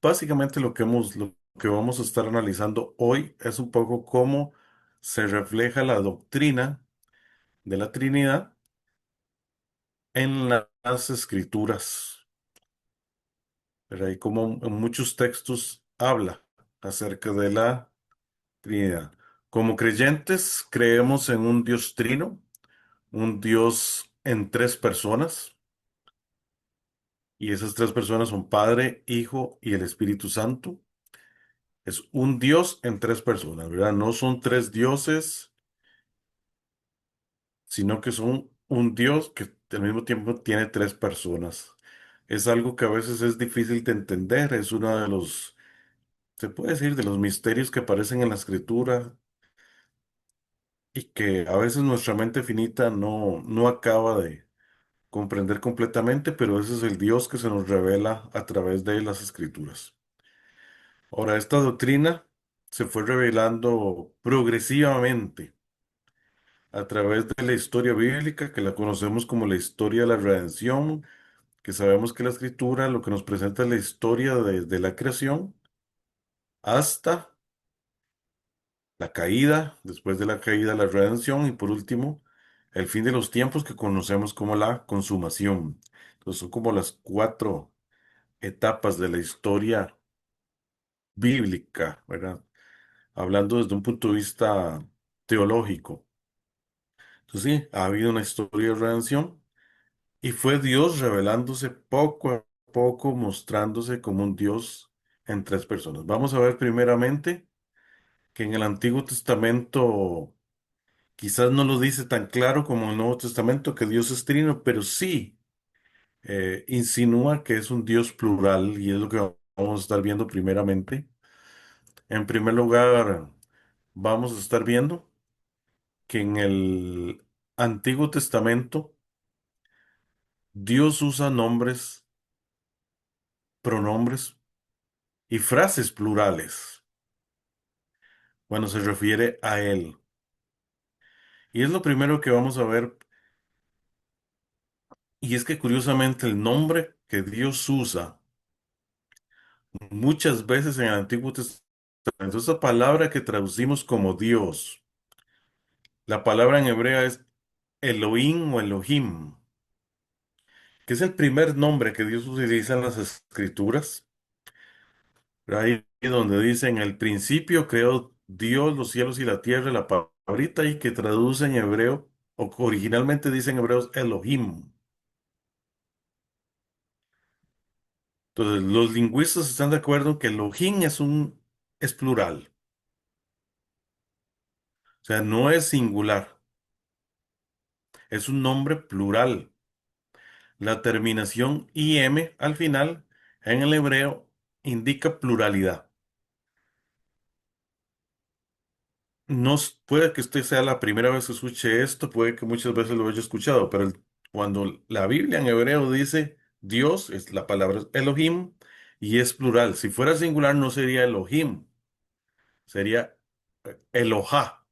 básicamente lo que vamos a estar analizando hoy es un poco cómo se refleja la doctrina de la Trinidad en las Escrituras, ¿verdad? Y cómo en muchos textos habla acerca de la Trinidad. Como creyentes, creemos en un Dios trino, un Dios en tres personas, y esas tres personas son Padre, Hijo y el Espíritu Santo. Es un Dios en tres personas, ¿verdad? No son tres dioses, sino que son un Dios que al mismo tiempo tiene tres personas. Es algo que a veces es difícil de entender, es uno de los, se puede decir, de los misterios que aparecen en la Escritura y que a veces nuestra mente finita no acaba de comprender completamente, pero ese es el Dios que se nos revela a través de las Escrituras. Ahora, esta doctrina se fue revelando progresivamente a través de la historia bíblica, que la conocemos como la historia de la redención, que sabemos que la escritura lo que nos presenta es la historia desde la creación hasta la caída, después de la caída la redención y por último el fin de los tiempos que conocemos como la consumación. Entonces son como las cuatro etapas de la historia bíblica, ¿verdad? Hablando desde un punto de vista teológico. Entonces sí, ha habido una historia de redención. Y fue Dios revelándose poco a poco, mostrándose como un Dios en tres personas. Vamos a ver primeramente que en el Antiguo Testamento quizás no lo dice tan claro como en el Nuevo Testamento que Dios es trino, pero sí insinúa que es un Dios plural y es lo que vamos a estar viendo primeramente. En primer lugar, vamos a estar viendo que en el Antiguo Testamento Dios usa nombres, pronombres y frases plurales cuando se refiere a Él. Y es lo primero que vamos a ver, y es que curiosamente el nombre que Dios usa muchas veces en el Antiguo Testamento, esa palabra que traducimos como Dios, la palabra en hebrea es Elohim o Elohim, que es el primer nombre que Dios utiliza en las Escrituras. Ahí donde dice, en el principio creó Dios los cielos y la tierra, la palabrita y que traduce en hebreo, o originalmente dice en hebreos Elohim. Entonces, los lingüistas están de acuerdo en que Elohim es plural, o sea, no es singular, es un nombre plural. La terminación im al final en el hebreo indica pluralidad. No puede que usted sea la primera vez que escuche esto, puede que muchas veces lo haya escuchado, pero cuando la Biblia en hebreo dice Dios, es la palabra es Elohim y es plural. Si fuera singular no sería Elohim, sería Elohá,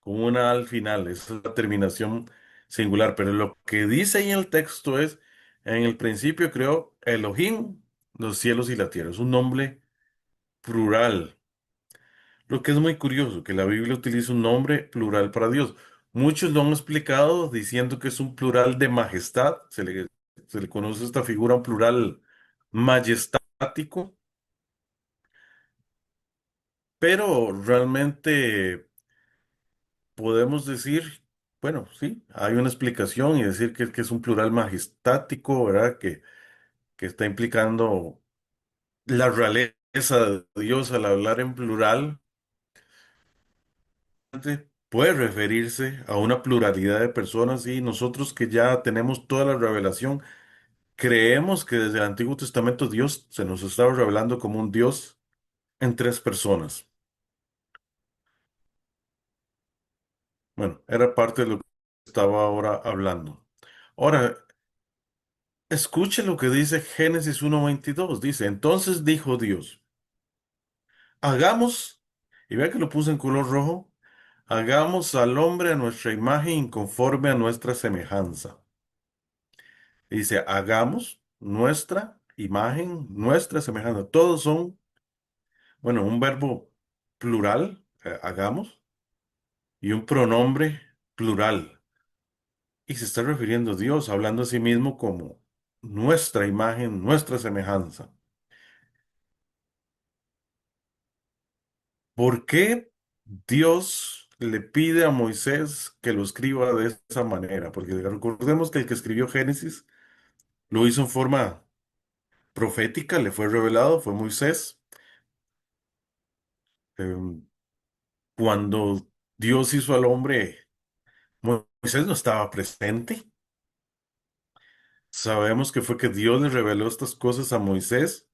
con una al final. Esa es la terminación singular. Pero lo que dice ahí en el texto es, en el principio creó Elohim los cielos y la tierra. Es un nombre plural. Lo que es muy curioso, que la Biblia utiliza un nombre plural para Dios. Muchos lo han explicado diciendo que es un plural de majestad. Se le conoce esta figura, un plural majestático, pero realmente podemos decir, bueno, sí, hay una explicación y decir que es un plural majestático, ¿verdad? Que está implicando la realeza de Dios al hablar en plural. Puede referirse a una pluralidad de personas y nosotros que ya tenemos toda la revelación, creemos que desde el Antiguo Testamento Dios se nos estaba revelando como un Dios en tres personas. Bueno, era parte de lo que estaba ahora hablando. Ahora, escuche lo que dice Génesis 1:22. Dice, entonces dijo Dios, hagamos, y vea que lo puse en color rojo, hagamos al hombre a nuestra imagen y conforme a nuestra semejanza. Dice, hagamos nuestra imagen, nuestra semejanza. Todos son, bueno, un verbo plural, hagamos, y un pronombre plural. Y se está refiriendo a Dios, hablando a sí mismo como nuestra imagen, nuestra semejanza. ¿Por qué Dios le pide a Moisés que lo escriba de esa manera? Porque recordemos que el que escribió Génesis lo hizo en forma profética, le fue revelado, fue Moisés. Em, Cuando Dios hizo al hombre, Moisés no estaba presente. Sabemos que fue que Dios le reveló estas cosas a Moisés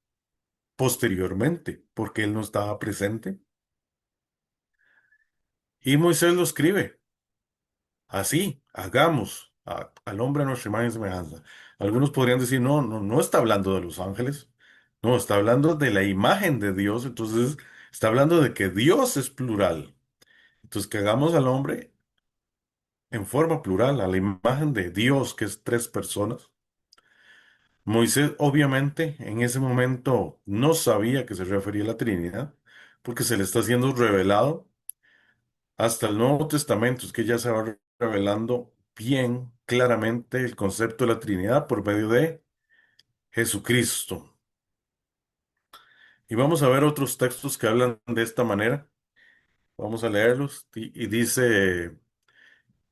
posteriormente, porque él no estaba presente. Y Moisés lo escribe. Así, hagamos al hombre a nuestra imagen y semejanza. Algunos podrían decir, no, no, no está hablando de los ángeles, no, está hablando de la imagen de Dios, entonces está hablando de que Dios es plural. Entonces, que hagamos al hombre en forma plural, a la imagen de Dios, que es tres personas. Moisés, obviamente, en ese momento no sabía que se refería a la Trinidad, porque se le está siendo revelado hasta el Nuevo Testamento, es que ya se va revelando bien claramente el concepto de la Trinidad por medio de Jesucristo. Y vamos a ver otros textos que hablan de esta manera. Vamos a leerlos. Y dice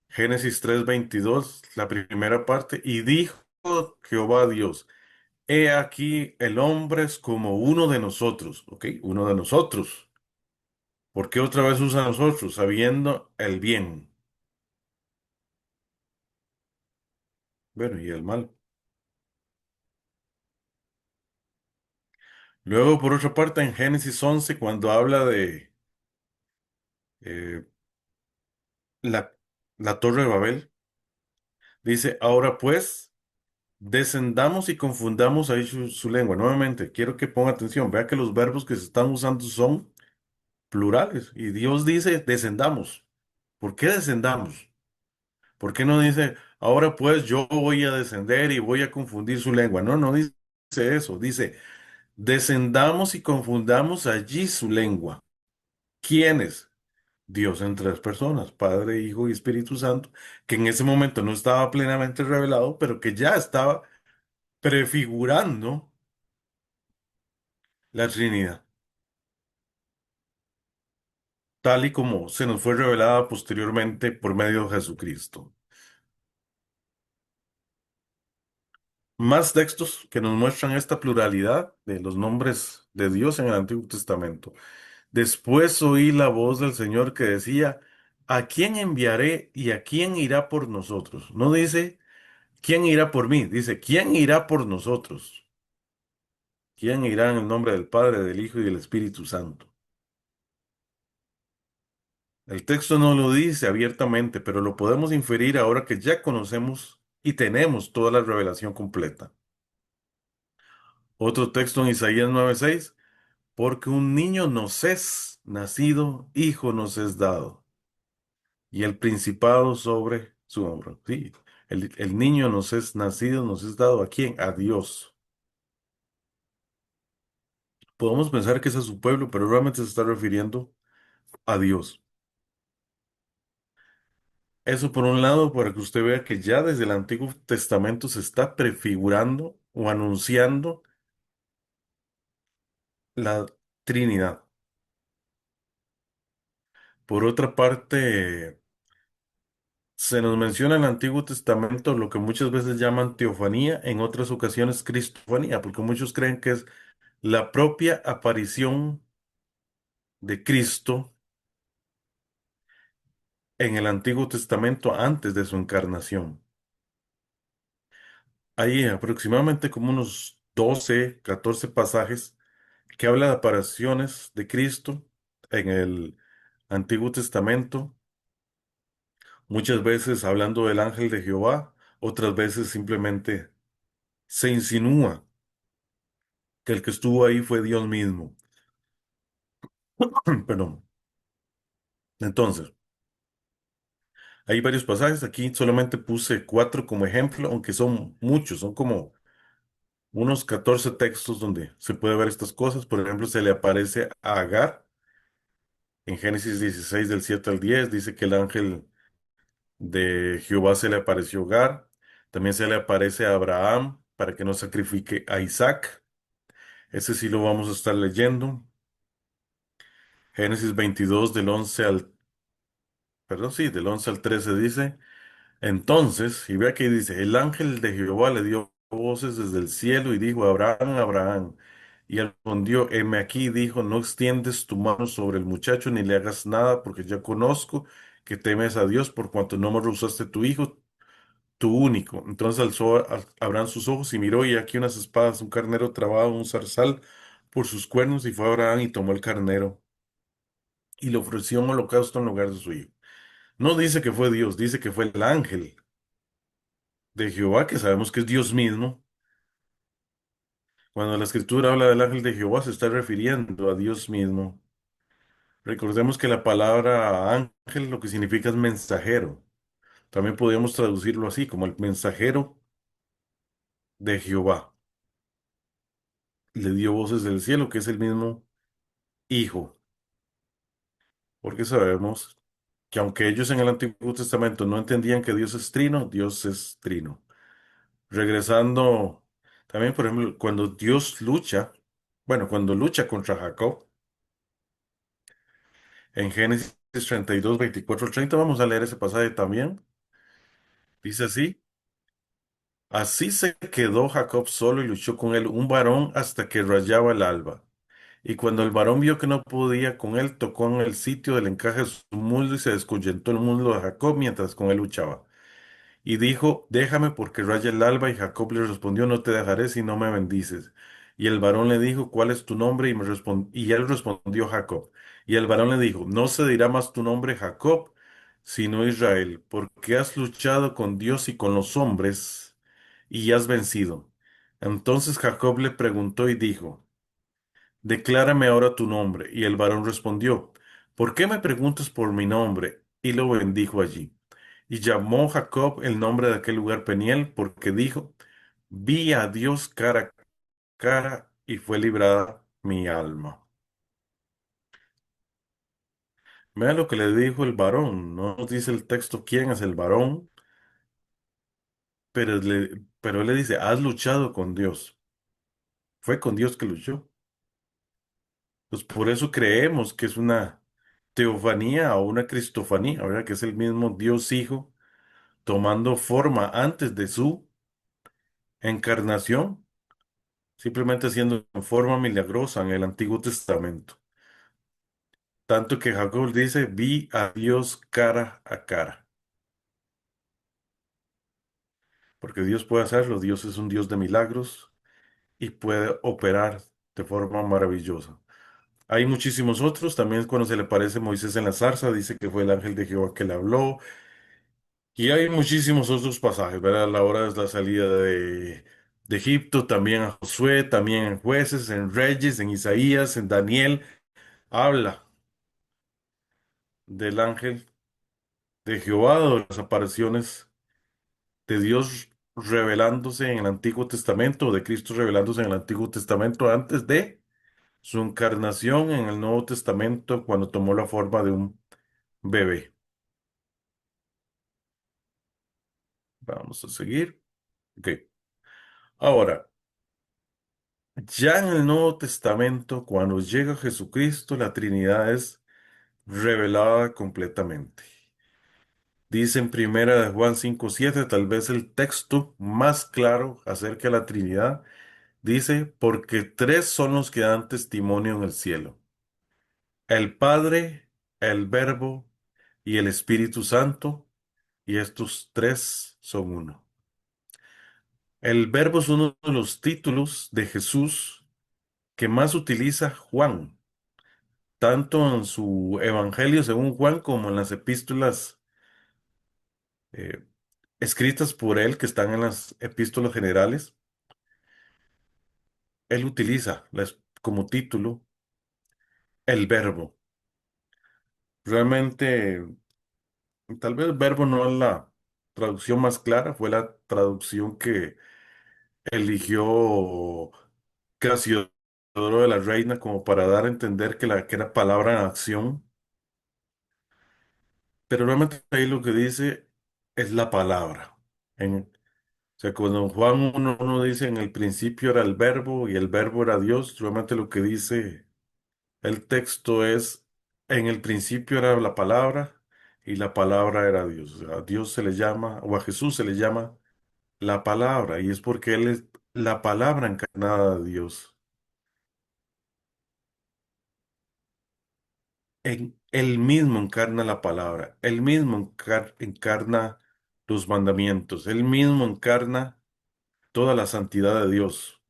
Génesis 3:22, la primera parte, y dijo Jehová Dios, he aquí el hombre es como uno de nosotros, ¿ok? Uno de nosotros. ¿Por qué otra vez usa nosotros? Sabiendo el bien, bueno, y el mal. Luego, por otra parte, en Génesis 11, cuando habla de eh, la, la torre de Babel, dice, ahora pues, descendamos y confundamos ahí su lengua. Nuevamente, quiero que ponga atención, vea que los verbos que se están usando son plurales. Y Dios dice, descendamos. ¿Por qué descendamos? ¿Por qué no dice, ahora pues yo voy a descender y voy a confundir su lengua? No, no dice eso. Dice, descendamos y confundamos allí su lengua. ¿Quiénes? Dios en tres personas, Padre, Hijo y Espíritu Santo, que en ese momento no estaba plenamente revelado, pero que ya estaba prefigurando la Trinidad, tal y como se nos fue revelada posteriormente por medio de Jesucristo. Más textos que nos muestran esta pluralidad de los nombres de Dios en el Antiguo Testamento. Después oí la voz del Señor que decía, ¿a quién enviaré y a quién irá por nosotros? No dice, ¿quién irá por mí? Dice, ¿quién irá por nosotros? ¿Quién irá en el nombre del Padre, del Hijo y del Espíritu Santo? El texto no lo dice abiertamente, pero lo podemos inferir ahora que ya conocemos y tenemos toda la revelación completa. Otro texto en Isaías 9:6, porque un niño nos es nacido, hijo nos es dado, y el principado sobre su hombro. Sí, el niño nos es nacido, nos es dado, ¿a quién? A Dios. Podemos pensar que ese es su pueblo, pero realmente se está refiriendo a Dios. Eso por un lado, para que usted vea que ya desde el Antiguo Testamento se está prefigurando o anunciando la Trinidad. Por otra parte, se nos menciona en el Antiguo Testamento lo que muchas veces llaman teofanía, en otras ocasiones cristofanía, porque muchos creen que es la propia aparición de Cristo en el Antiguo Testamento antes de su encarnación. Hay aproximadamente como unos 12, 14 pasajes que habla de apariciones de Cristo en el Antiguo Testamento, muchas veces hablando del ángel de Jehová, otras veces simplemente se insinúa que el que estuvo ahí fue Dios mismo. Perdón. Entonces, hay varios pasajes, aquí solamente puse cuatro como ejemplo, aunque son muchos, son como unos 14 textos donde se puede ver estas cosas. Por ejemplo, se le aparece a Agar en Génesis 16 del 7 al 10. Dice que el ángel de Jehová se le apareció a Agar. También se le aparece a Abraham para que no sacrifique a Isaac. Ese sí lo vamos a estar leyendo. Génesis 22 del 11 al, perdón, sí, del 11 al 13 dice. Entonces, y vea que dice, el ángel de Jehová le dio voces desde el cielo y dijo, Abraham, Abraham. Y él respondió, heme aquí, dijo, no extiendes tu mano sobre el muchacho ni le hagas nada, porque ya conozco que temes a Dios por cuanto no me rehusaste tu hijo, tu único. Entonces alzó Abraham sus ojos y miró, y aquí unas espadas, un carnero trabado, un zarzal por sus cuernos, y fue Abraham y tomó el carnero y le ofreció un holocausto en lugar de su hijo. No dice que fue Dios, dice que fue el ángel de Jehová, que sabemos que es Dios mismo. Cuando la escritura habla del ángel de Jehová, se está refiriendo a Dios mismo. Recordemos que la palabra ángel lo que significa es mensajero. También podríamos traducirlo así, como el mensajero de Jehová. Le dio voces del cielo, que es el mismo Hijo, porque sabemos que aunque ellos en el Antiguo Testamento no entendían que Dios es trino, Dios es trino. Regresando, también, por ejemplo, cuando Dios lucha, bueno, cuando lucha contra Jacob, en Génesis 32, 24, 30, vamos a leer ese pasaje también. Dice así, así se quedó Jacob solo y luchó con él un varón hasta que rayaba el alba. Y cuando el varón vio que no podía con él, tocó en el sitio del encaje de su muslo y se descoyuntó el muslo de Jacob mientras con él luchaba. Y dijo, déjame porque raya el alba. Y Jacob le respondió, no te dejaré si no me bendices. Y el varón le dijo, ¿cuál es tu nombre? Y él respondió, Jacob. Y el varón le dijo, no se dirá más tu nombre Jacob, sino Israel, porque has luchado con Dios y con los hombres y has vencido. Entonces Jacob le preguntó y dijo, declárame ahora tu nombre. Y el varón respondió, ¿por qué me preguntas por mi nombre? Y lo bendijo allí. Y llamó Jacob el nombre de aquel lugar Peniel, porque dijo, vi a Dios cara a cara y fue librada mi alma. Vea lo que le dijo el varón. No nos dice el texto quién es el varón, pero él le dice, has luchado con Dios. Fue con Dios que luchó. Pues por eso creemos que es una teofanía o una cristofanía, ¿verdad? Que es el mismo Dios Hijo tomando forma antes de su encarnación, simplemente siendo en forma milagrosa en el Antiguo Testamento. Tanto que Jacob dice, vi a Dios cara a cara, porque Dios puede hacerlo, Dios es un Dios de milagros y puede operar de forma maravillosa. Hay muchísimos otros, también cuando se le aparece Moisés en la zarza, dice que fue el ángel de Jehová que le habló. Y hay muchísimos otros pasajes, ¿verdad? A la hora de la salida de Egipto, también a Josué, también en Jueces, en Reyes, en Isaías, en Daniel, habla del ángel de Jehová, de las apariciones de Dios revelándose en el Antiguo Testamento, de Cristo revelándose en el Antiguo Testamento antes de su encarnación en el Nuevo Testamento cuando tomó la forma de un bebé. Vamos a seguir. Ok. Ahora, ya en el Nuevo Testamento, cuando llega Jesucristo, la Trinidad es revelada completamente. Dice en Primera de Juan 5:7, tal vez el texto más claro acerca de la Trinidad, dice, porque tres son los que dan testimonio en el cielo: el Padre, el Verbo y el Espíritu Santo, y estos tres son uno. El Verbo es uno de los títulos de Jesús que más utiliza Juan, tanto en su Evangelio según Juan como en las epístolas eh, escritas por él, que están en las epístolas generales. Él utiliza como título el verbo. Realmente, tal vez el verbo no es la traducción más clara, fue la traducción que eligió Casiodoro de la Reina como para dar a entender que era palabra en acción, pero realmente ahí lo que dice es la palabra. O sea, cuando Juan 1 dice en el principio era el verbo y el verbo era Dios, realmente lo que dice el texto es en el principio era la palabra y la palabra era Dios. O sea, a Dios se le llama, o a Jesús se le llama la palabra, y es porque Él es la palabra encarnada de Dios. Él mismo encarna la palabra, Él mismo encarna los mandamientos, Él mismo encarna toda la santidad de Dios,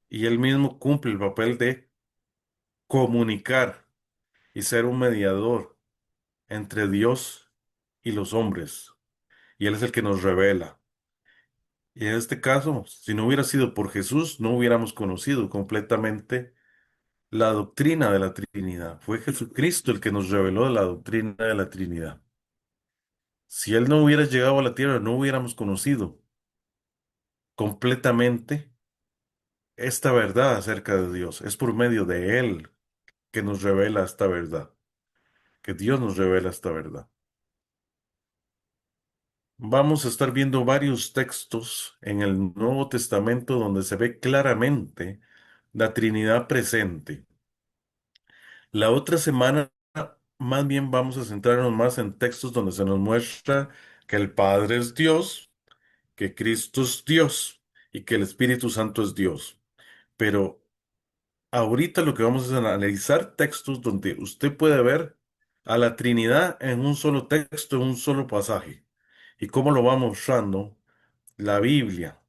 y Él mismo cumple el papel de comunicar y ser un mediador entre Dios y los hombres, y Él es el que nos revela. Y en este caso, si no hubiera sido por Jesús, no hubiéramos conocido completamente la doctrina de la Trinidad. Fue Jesucristo el que nos reveló la doctrina de la Trinidad. Si Él no hubiera llegado a la tierra, no hubiéramos conocido completamente esta verdad acerca de Dios. Es por medio de Él que nos revela esta verdad, que Dios nos revela esta verdad. Vamos a estar viendo varios textos en el Nuevo Testamento donde se ve claramente la Trinidad presente. La otra semana, más bien vamos a centrarnos más en textos donde se nos muestra que el Padre es Dios, que Cristo es Dios y que el Espíritu Santo es Dios. Pero ahorita lo que vamos a hacer es analizar textos donde usted puede ver a la Trinidad en un solo texto, en un solo pasaje, y cómo lo va mostrando la Biblia,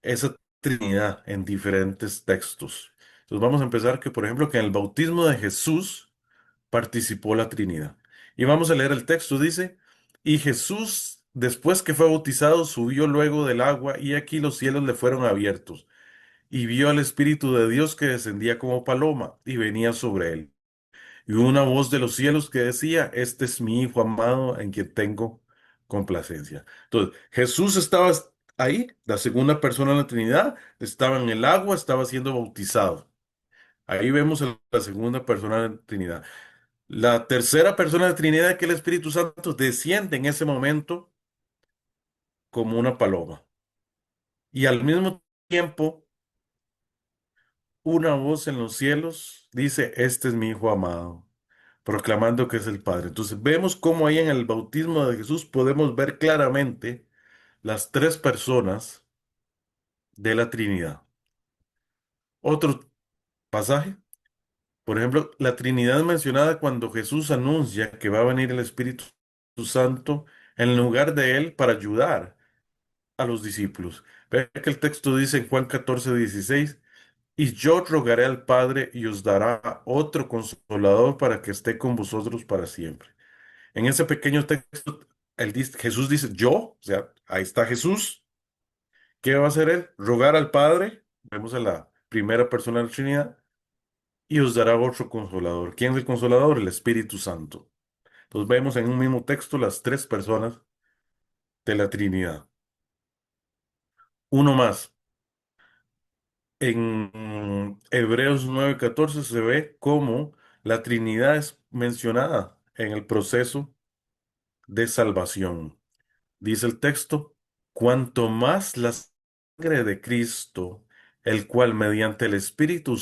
esa Trinidad en diferentes textos. Entonces vamos a empezar que, por ejemplo, que en el bautismo de Jesús participó la Trinidad. Y vamos a leer el texto, dice, y Jesús, después que fue bautizado, subió luego del agua, y aquí los cielos le fueron abiertos, y vio al Espíritu de Dios que descendía como paloma, y venía sobre él. Y hubo una voz de los cielos que decía, este es mi Hijo amado, en quien tengo complacencia. Entonces, Jesús estaba ahí, la segunda persona de la Trinidad, estaba en el agua, estaba siendo bautizado. Ahí vemos a la segunda persona de la Trinidad. La tercera persona de la Trinidad, que es el Espíritu Santo, desciende en ese momento como una paloma. Y al mismo tiempo, una voz en los cielos dice, este es mi Hijo amado, proclamando que es el Padre. Entonces vemos cómo ahí en el bautismo de Jesús podemos ver claramente las tres personas de la Trinidad. Otro pasaje, por ejemplo, la Trinidad mencionada cuando Jesús anuncia que va a venir el Espíritu Santo en lugar de él para ayudar a los discípulos. Ve que el texto dice en Juan 14:16, y yo rogaré al Padre y os dará otro consolador para que esté con vosotros para siempre. En ese pequeño texto, Jesús dice, yo, o sea, ahí está Jesús. ¿Qué va a hacer él? Rogar al Padre, vemos a la primera persona de la Trinidad, y os dará otro consolador. ¿Quién es el consolador? El Espíritu Santo. Entonces vemos en un mismo texto las tres personas de la Trinidad. Uno más. En Hebreos 9:14 se ve cómo la Trinidad es mencionada en el proceso de salvación. Dice el texto, cuanto más la sangre de Cristo, el cual mediante el Espíritu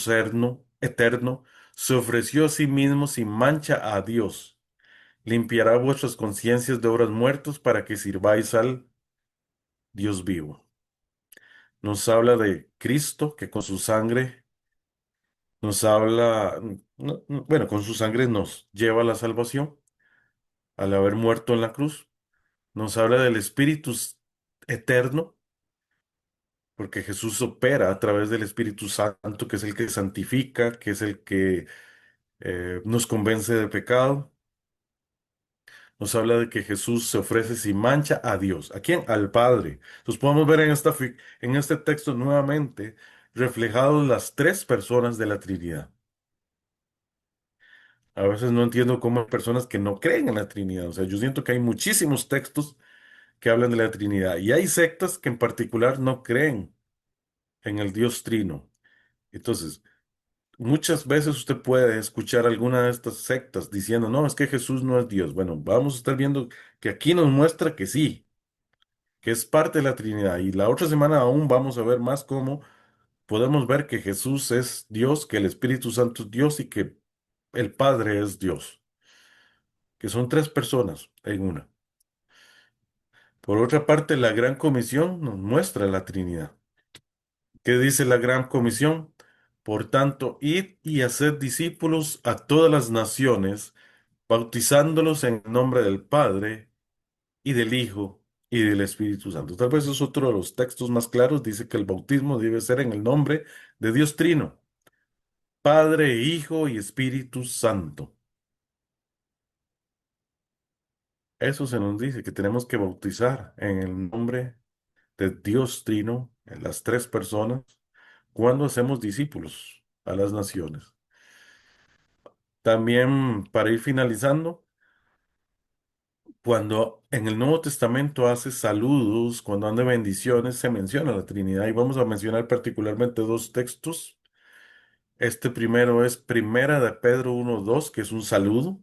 eterno se ofreció a sí mismo sin mancha a Dios, limpiará vuestras conciencias de obras muertas para que sirváis al Dios vivo. Nos habla de Cristo que con su sangre nos habla, bueno, con su sangre nos lleva a la salvación al haber muerto en la cruz. Nos habla del eterno, porque Jesús opera a través del Espíritu Santo, que es el que santifica, que es el que nos convence de pecado. Nos habla de que Jesús se ofrece sin mancha a Dios. ¿A quién? Al Padre. Entonces podemos ver en este texto nuevamente reflejados las tres personas de la Trinidad. A veces no entiendo cómo hay personas que no creen en la Trinidad. O sea, yo siento que hay muchísimos textos que hablan de la Trinidad. Y hay sectas que en particular no creen en el Dios Trino. Entonces, muchas veces usted puede escuchar alguna de estas sectas diciendo, no, es que Jesús no es Dios. Bueno, vamos a estar viendo que aquí nos muestra que sí, que es parte de la Trinidad. Y la otra semana aún vamos a ver más cómo podemos ver que Jesús es Dios, que el Espíritu Santo es Dios y que el Padre es Dios, que son tres personas en una. Por otra parte, la Gran Comisión nos muestra la Trinidad. ¿Qué dice la Gran Comisión? Por tanto, id y haced discípulos a todas las naciones, bautizándolos en el nombre del Padre y del Hijo y del Espíritu Santo. Tal vez es otro de los textos más claros. Dice que el bautismo debe ser en el nombre de Dios Trino, Padre, Hijo y Espíritu Santo. Eso se nos dice, que tenemos que bautizar en el nombre de Dios Trino, en las tres personas, cuando hacemos discípulos a las naciones. También, para ir finalizando, cuando en el Nuevo Testamento hace saludos, cuando anda bendiciones, se menciona la Trinidad y vamos a mencionar particularmente dos textos. Este primero es Primera de Pedro 1:2, que es un saludo.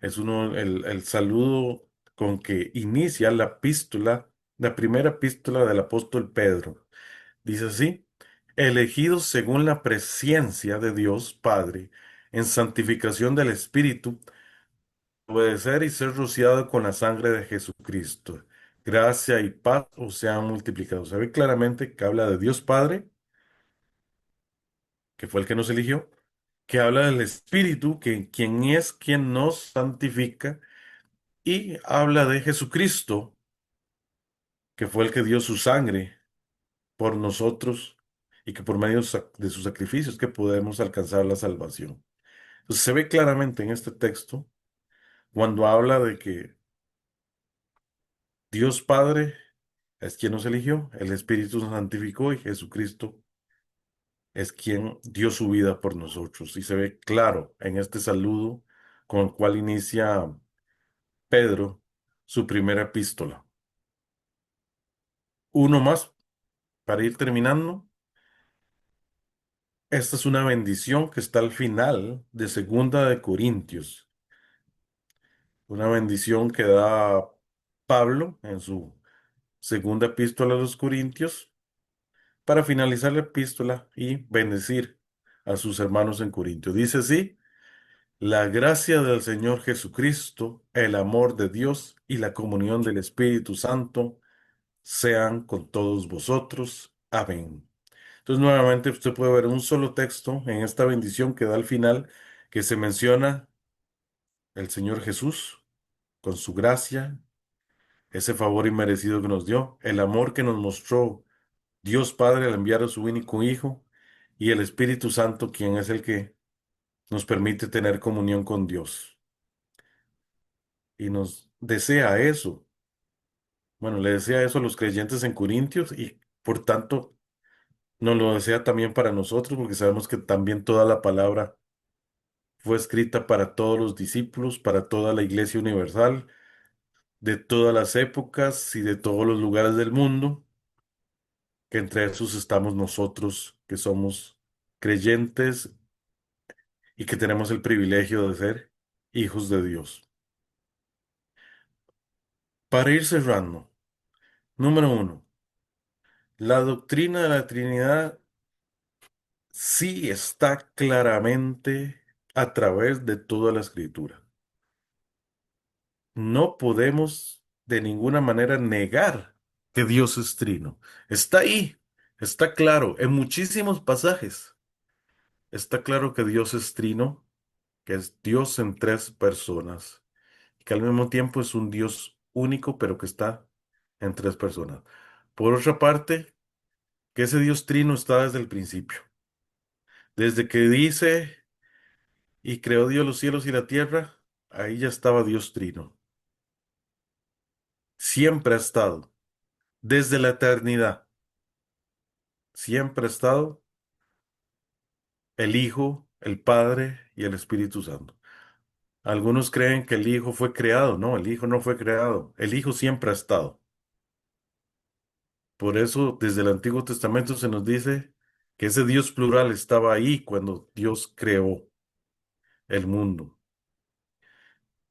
Es el saludo con que inicia la epístola, la primera epístola del apóstol Pedro. Dice así, elegidos según la presciencia de Dios Padre, en santificación del Espíritu, obedecer y ser rociado con la sangre de Jesucristo. Gracia y paz os sean multiplicados. Se ve claramente que habla de Dios Padre, que fue el que nos eligió, que habla del Espíritu, que quien es quien nos santifica, y habla de Jesucristo, que fue el que dio su sangre por nosotros y que por medio de sus sacrificios que podemos alcanzar la salvación. Entonces se ve claramente en este texto cuando habla de que Dios Padre es quien nos eligió, el Espíritu nos santificó y Jesucristo es quien dio su vida por nosotros. Y se ve claro en este saludo con el cual inicia Pedro su primera epístola. Uno más para ir terminando. Esta es una bendición que está al final de Segunda de Corintios. Una bendición que da Pablo en su segunda epístola a los Corintios para finalizar la epístola y bendecir a sus hermanos en Corintio. Dice así, la gracia del Señor Jesucristo, el amor de Dios y la comunión del Espíritu Santo sean con todos vosotros. Amén. Entonces, nuevamente, usted puede ver un solo texto en esta bendición que da al final, que se menciona el Señor Jesús con su gracia, ese favor inmerecido que nos dio, el amor que nos mostró Dios Padre al enviar a su único Hijo y el Espíritu Santo, quien es el que nos permite tener comunión con Dios y nos desea eso. Bueno, le desea eso a los creyentes en Corintios y por tanto nos lo desea también para nosotros, porque sabemos que también toda la palabra fue escrita para todos los discípulos, para toda la Iglesia universal, de todas las épocas y de todos los lugares del mundo, que entre esos estamos nosotros, que somos creyentes y que tenemos el privilegio de ser hijos de Dios. Para ir cerrando, número uno, la doctrina de la Trinidad sí está claramente a través de toda la Escritura. No podemos de ninguna manera negar que Dios es trino. Está ahí, está claro, en muchísimos pasajes. Está claro que Dios es trino, que es Dios en tres personas, y que al mismo tiempo es un Dios único, pero que está en tres personas. Por otra parte, que ese Dios trino está desde el principio. Desde que dice, y creó Dios los cielos y la tierra, ahí ya estaba Dios trino. Siempre ha estado, desde la eternidad. Siempre ha estado el Hijo, el Padre y el Espíritu Santo. Algunos creen que el Hijo fue creado. No, el Hijo no fue creado. El Hijo siempre ha estado. Por eso, desde el Antiguo Testamento se nos dice que ese Dios plural estaba ahí cuando Dios creó el mundo.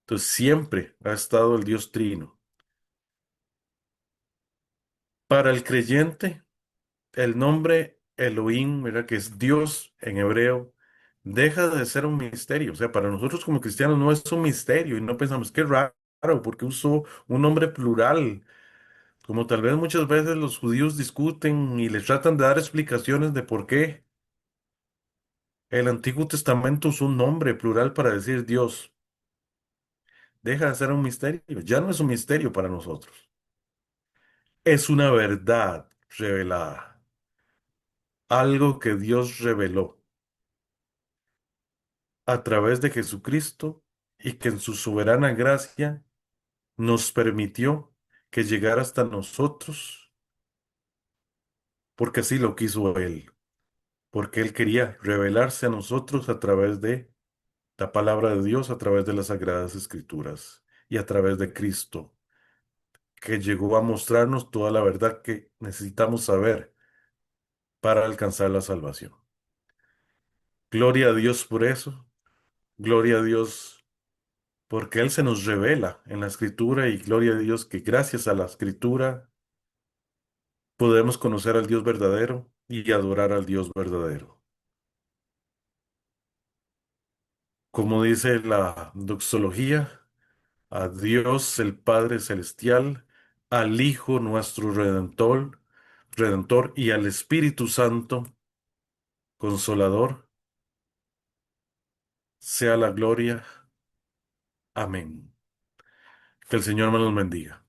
Entonces, siempre ha estado el Dios trino. Para el creyente, el nombre Elohim, ¿verdad? Que es Dios en hebreo, deja de ser un misterio. O sea, para nosotros como cristianos no es un misterio y no pensamos, qué raro, porque usó un nombre plural. Como tal vez muchas veces los judíos discuten y les tratan de dar explicaciones de por qué el Antiguo Testamento usó un nombre plural para decir Dios. Deja de ser un misterio. Ya no es un misterio para nosotros. Es una verdad revelada. Algo que Dios reveló a través de Jesucristo y que en su soberana gracia nos permitió que llegara hasta nosotros, porque así lo quiso Él, porque Él quería revelarse a nosotros a través de la palabra de Dios, a través de las Sagradas Escrituras y a través de Cristo, que llegó a mostrarnos toda la verdad que necesitamos saber para alcanzar la salvación. Gloria a Dios por eso, gloria a Dios porque Él se nos revela en la Escritura y gloria a Dios que gracias a la Escritura podemos conocer al Dios verdadero y adorar al Dios verdadero. Como dice la doxología, a Dios el Padre Celestial, al Hijo nuestro Redentor y al Espíritu Santo, Consolador, sea la gloria. Amén. Que el Señor me los bendiga.